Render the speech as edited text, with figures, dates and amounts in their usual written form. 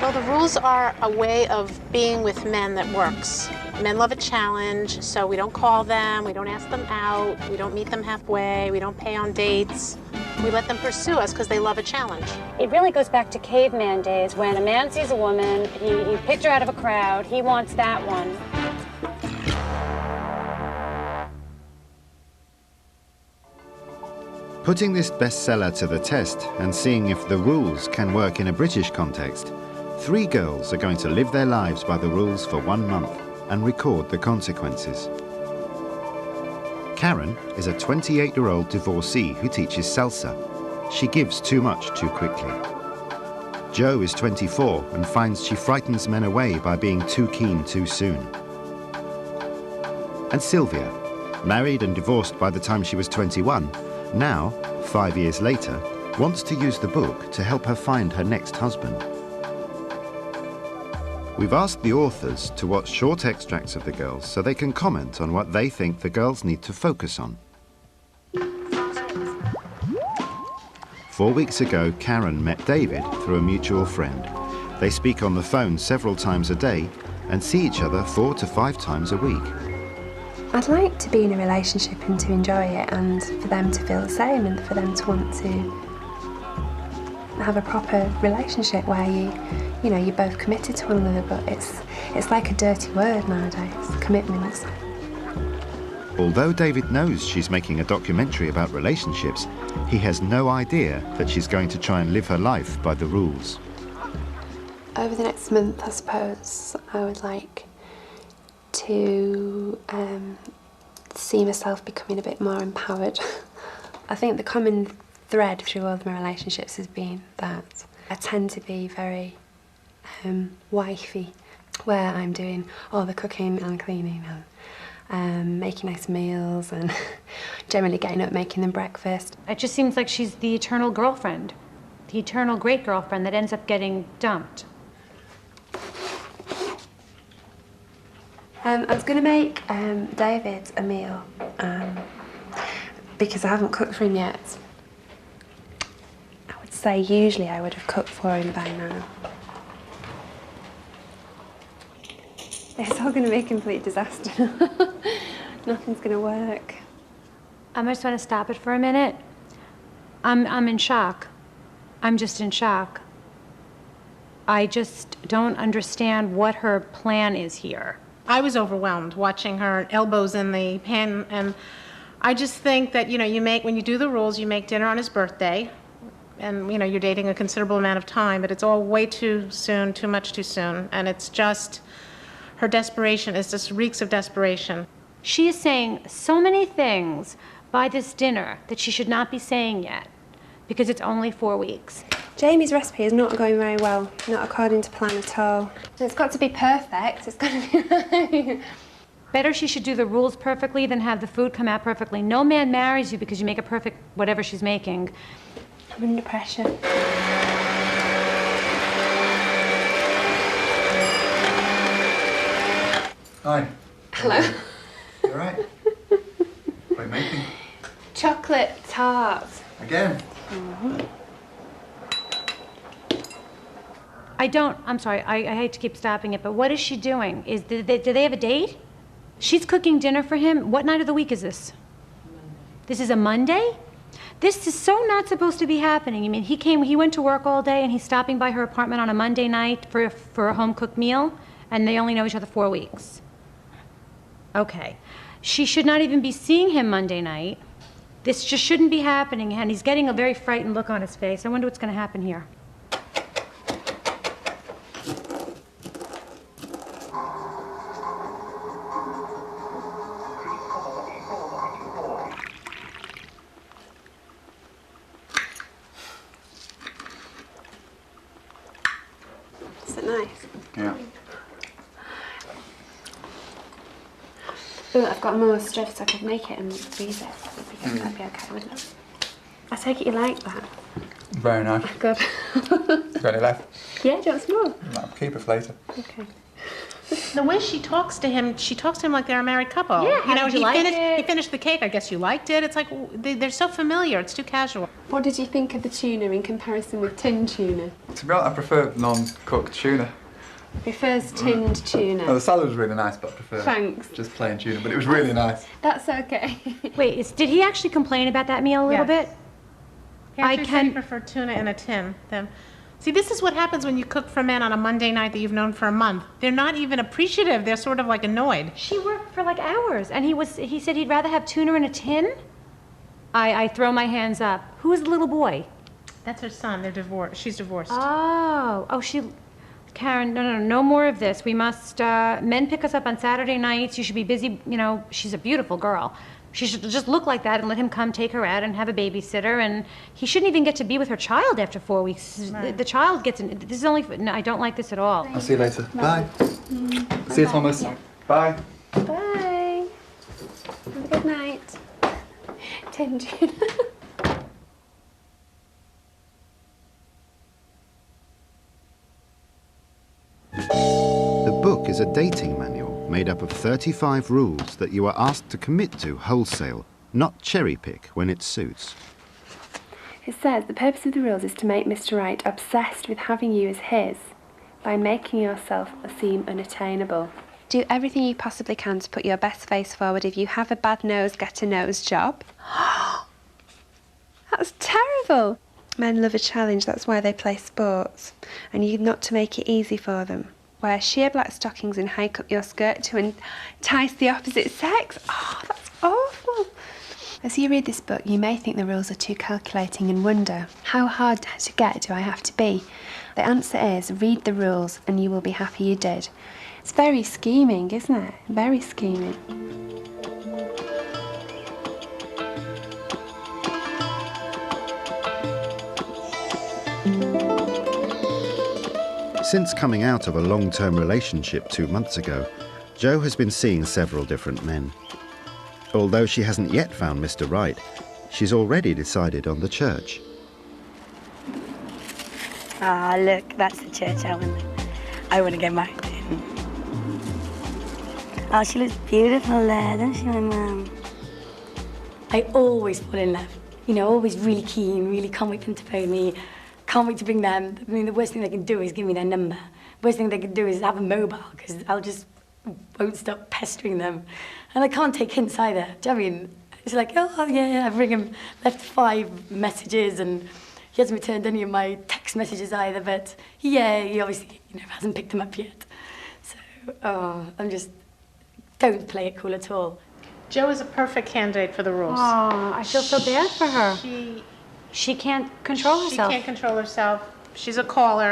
Well, the rules are a way of being with men that works. Men love a challenge, so we don't call them, we don't ask them out, we don't meet them halfway, we don't pay on dates. We let them pursue us because they love a challenge. It really goes back to caveman days when a man sees a woman, he picked her out of a crowd, he wants that one. Putting this bestseller to the test and seeing if the rules can work in a British context, 3 girls are going to live their lives by the rules for 1 month and record the consequences. Karen is a 28-year-old divorcee who teaches salsa. She gives too much too quickly. Jo is 24 and finds she frightens men away by being too keen too soon. And Sylvia, married and divorced by the time she was 21, now, 5 years later, wants to use the book to help her find her next husband. We've asked the authors to watch short extracts of the girls so they can comment on what they think the girls need to focus on. 4 weeks ago, Karen met David through a mutual friend. They speak on the phone several times a day and see each other 4 to 5 times a week. I'd like to be in a relationship and to enjoy it, and for them to feel the same, and for them to want to have a proper relationship where you know, you're both committed to one another, but it's like a dirty word nowadays, commitments. Although David knows she's making a documentary about relationships, he has no idea that she's going to try and live her life by the rules. Over the next month, I suppose, I would like to see myself becoming a bit more empowered. I think the common thread through all of my relationships has been that I tend to be very wifey, where I'm doing all the cooking and cleaning and making nice meals and generally getting up making them breakfast. It just seems like she's the eternal girlfriend, the eternal great girlfriend that ends up getting dumped. I was going to make David a meal because I haven't cooked for him yet. I would say usually I would have cooked for him by now. It's all going to be a complete disaster. Nothing's going to work. I just want to stop it for a minute. I'm in shock. I'm just in shock. I just don't understand what her plan is here. I was overwhelmed watching her elbows in the pan, and I just think that, you know, when you do the rules, you make dinner on his birthday, and, you know, you're dating a considerable amount of time, but it's all way too soon, too much too soon, and it's just, her desperation is just reeks of desperation. She is saying so many things by this dinner that she should not be saying yet, because it's only 4 weeks. Jamie's recipe is not going very well, not according to plan at all. It's got to be perfect, it's got to be right. Better she should do the rules perfectly than have the food come out perfectly. No man marries you because you make a perfect whatever she's making. I'm under pressure. Hi. Hello. You all right? What are you making? Chocolate tart. Again? Mm-hmm. I'm sorry, I hate to keep stopping it, but what is she doing? Do they have a date? She's cooking dinner for him. What night of the week is this? Monday. This is a Monday? This is so not supposed to be happening. I mean, he went to work all day and he's stopping by her apartment on a Monday night for a home-cooked meal, and they only know each other 4 weeks. Okay. She should not even be seeing him Monday night. This just shouldn't be happening, and he's getting a very frightened look on his face. I wonder what's going to happen here. Is it nice? Yeah. Ooh, I've got more stuff so I could make it and freeze it. That'd be okay, wouldn't it? I take it you like that. Very nice. Good. Got any left? Yeah, do you want some more? No, keep it for later. Okay. The way she talks to him like they're a married couple. Yeah, how did you like it? He finished the cake. I guess you liked it. It's like they're so familiar. It's too casual. What did you think of the tuna in comparison with tinned tuna? To be honest, I prefer non-cooked tuna. Prefers tinned tuna. Oh, the salad was really nice, but I prefer Thanks. just plain tuna. But it was really nice. That's okay. Wait, did he actually complain about that meal a little Yes. bit? He actually I said he can- preferred tuna in a tin. See, this is what happens when you cook for men on a Monday night that you've known for a month. They're not even appreciative. They're sort of like annoyed. She worked for like hours, and he said he'd rather have tuna in a tin? I throw my hands up. Who is the little boy? That's her son. They're divorced. She's divorced. Karen, no more of this. We must, men pick us up on Saturday nights. You should be busy, she's a beautiful girl. She should just look like that and let him come take her out and have a babysitter. And he shouldn't even get to be with her child after 4 weeks. Right. The child gets in. This is only, no, I don't like this at all. I'll see you later. Bye. See you, Thomas. Bye. Bye. Have a good night. Tinned tuna. The book is a dating manual made up of 35 rules that you are asked to commit to wholesale, not cherry-pick when it suits. It says the purpose of the rules is to make Mr. Right obsessed with having you as his by making yourself seem unattainable. Do everything you possibly can to put your best face forward. If you have a bad nose, get a nose job. That's terrible. Men love a challenge, that's why they play sports. And you've not to make it easy for them. Wear sheer black stockings and hike up your skirt to entice the opposite sex. Oh, that's awful. As you read this book, you may think the rules are too calculating and wonder, how hard to get do I have to be? The answer is, read the rules and you will be happy you did. It's very scheming, isn't it? Very scheming. Since coming out of a long-term relationship 2 months ago, Jo has been seeing several different men. Although she hasn't yet found Mr. Right, she's already decided on the church. Ah, look, that's the church I want to get married in. Oh, she looks beautiful there, doesn't she, my mum? I always fall in love. Always really keen, really can't wait for them to phone me. Can't wait to bring them. I mean, the worst thing they can do is give me their number. Worst thing they can do is have a mobile, because I'll just won't stop pestering them. And I can't take hints either. Do you know what I mean? It's like, oh, yeah, I've him, left 5 messages, and he hasn't returned any of my text messages either, but yeah, he obviously hasn't picked them up yet. So, I'm just, don't play it cool at all. Jo is a perfect candidate for the rules. Oh, I feel so bad for her. She can't control herself. She can't control herself. She's a caller.